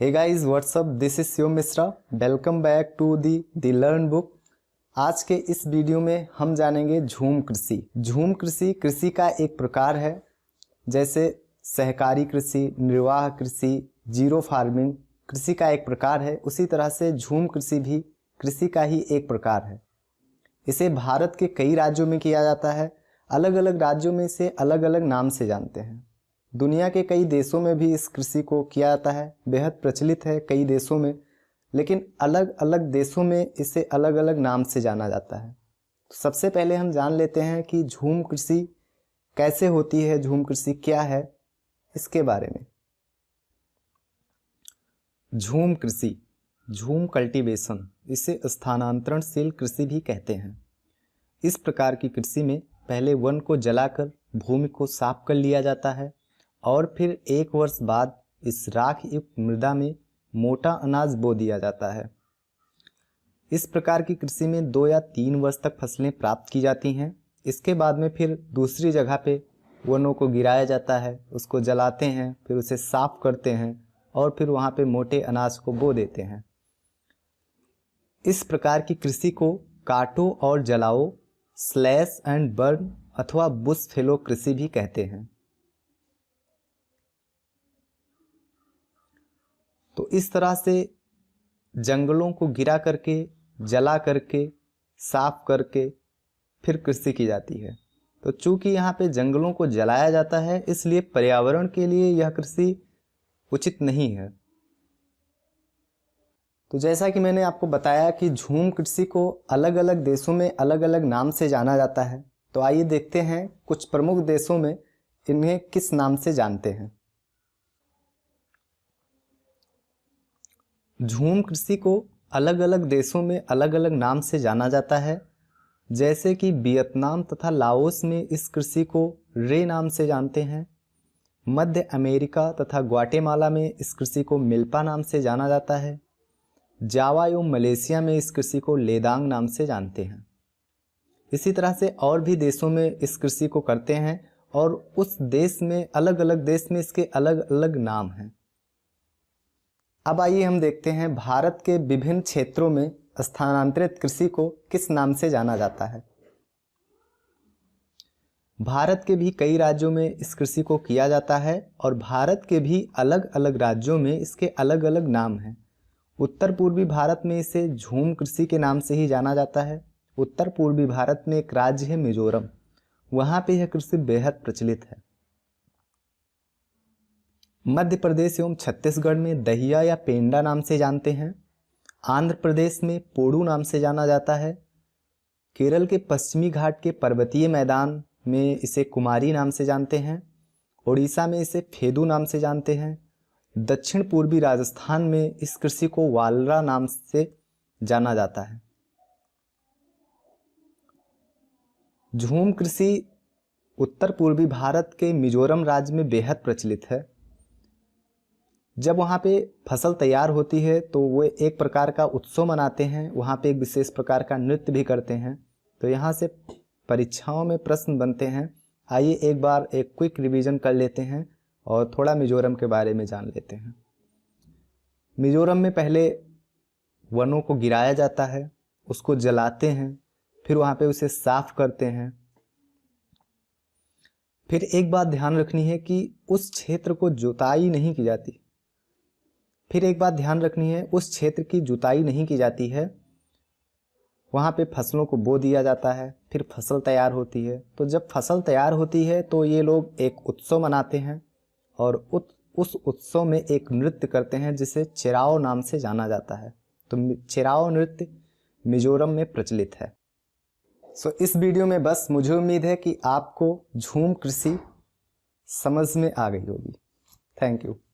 Hey guys what's up, this is Shiv Mishra. Welcome back to the Learn Book. आज के इस video में हम जानेंगे झूम कृषि। झूम कृषि कृषि का एक प्रकार है। जैसे सहकारी कृषि, निर्वाह कृषि, जीरो फार्मिंग कृषि का एक प्रकार है, उसी तरह से झूम कृषि भी कृषि का ही एक प्रकार है। इसे भारत के कई राज्यों में किया जाता है। अलग अलग राज्यों में इसे अलग अलग नाम से जानते हैं। दुनिया के कई देशों में भी इस कृषि को किया जाता है, बेहद प्रचलित है कई देशों में, लेकिन अलग अलग देशों में इसे अलग अलग नाम से जाना जाता है। तो सबसे पहले हम जान लेते हैं कि झूम कृषि कैसे होती है, झूम कृषि क्या है, इसके बारे में। झूम कृषि, झूम कल्टीवेशन, इसे स्थानांतरणशील कृषि भी कहते हैं। इस प्रकार की कृषि में पहले वन को जलाकर भूमि को साफ कर लिया जाता है और फिर 1 वर्ष बाद इस राख युक्त मृदा में मोटा अनाज बो दिया जाता है। इस प्रकार की कृषि में 2 या 3 वर्ष तक फसलें प्राप्त की जाती हैं। इसके बाद में फिर दूसरी जगह पे वनों को गिराया जाता है, उसको जलाते हैं, फिर उसे साफ करते हैं और फिर वहाँ पे मोटे अनाज को बो देते हैं। इस प्रकार की कृषि को काटो और जलाओ, स्लैश एंड बर्न अथवा बुश फैलो कृषि भी कहते हैं। तो इस तरह से जंगलों को गिरा करके, जला करके, साफ करके फिर कृषि की जाती है। तो चूंकि यहाँ पे जंगलों को जलाया जाता है, इसलिए पर्यावरण के लिए यह कृषि उचित नहीं है। तो जैसा कि मैंने आपको बताया कि झूम कृषि को अलग अलग देशों में अलग अलग नाम से जाना जाता है। तो आइए देखते हैं कुछ प्रमुख देशों में इन्हें किस नाम से जानते हैं। झूम कृषि को अलग अलग देशों में अलग अलग नाम से जाना जाता है। जैसे कि वियतनाम तथा लाओस में इस कृषि को रे नाम से जानते हैं। मध्य अमेरिका तथा ग्वाटेमाला में इस कृषि को मिल्पा नाम से जाना जाता है। जावा एवं मलेशिया में इस कृषि को लेदांग नाम से जानते हैं। इसी तरह से और भी देशों में इस कृषि को करते हैं और उस देश में अलग अलग देश में इसके अलग अलग नाम हैं। अब आइए हम देखते हैं भारत के विभिन्न क्षेत्रों में स्थानांतरित कृषि को किस नाम से जाना जाता है। भारत के भी कई राज्यों में इस कृषि को किया जाता है और भारत के भी अलग अलग राज्यों में इसके अलग अलग नाम हैं। उत्तर पूर्वी भारत में इसे झूम कृषि के नाम से ही जाना जाता है। उत्तर पूर्वी भारत में एक राज्य है मिजोरम, वहाँ पे यह कृषि बेहद प्रचलित है। मध्य प्रदेश एवं छत्तीसगढ़ में दहिया या पेंडा नाम से जानते हैं। आंध्र प्रदेश में पोड़ू नाम से जाना जाता है। केरल के पश्चिमी घाट के पर्वतीय मैदान में इसे कुमारी नाम से जानते हैं। उड़ीसा में इसे फेदू नाम से जानते हैं। दक्षिण पूर्वी राजस्थान में इस कृषि को वालरा नाम से जाना जाता है। झूम कृषि उत्तर पूर्वी भारत के मिजोरम राज्य में बेहद प्रचलित है। जब वहाँ पे फसल तैयार होती है तो वो एक प्रकार का उत्सव मनाते हैं, वहाँ पे एक विशेष प्रकार का नृत्य भी करते हैं। तो यहाँ से परीक्षाओं में प्रश्न बनते हैं। आइए एक बार एक क्विक रिवीजन कर लेते हैं और थोड़ा मिजोरम के बारे में जान लेते हैं। मिजोरम में पहले वनों को गिराया जाता है, उसको जलाते हैं, फिर वहाँ पे उसे साफ करते हैं। फिर एक बात ध्यान रखनी है कि उस क्षेत्र को जुताई नहीं की जाती। उस क्षेत्र की जुताई नहीं की जाती है। वहाँ पे फसलों को बो दिया जाता है, फिर फसल तैयार होती है। तो जब फसल तैयार होती है तो ये लोग एक उत्सव मनाते हैं और उस उत्सव में एक नृत्य करते हैं जिसे चेराओ नाम से जाना जाता है। तो चेराओ नृत्य मिजोरम में प्रचलित है। इस वीडियो में बस मुझे उम्मीद है कि आपको झूम कृषि समझ में आ गई होगी। Thank you.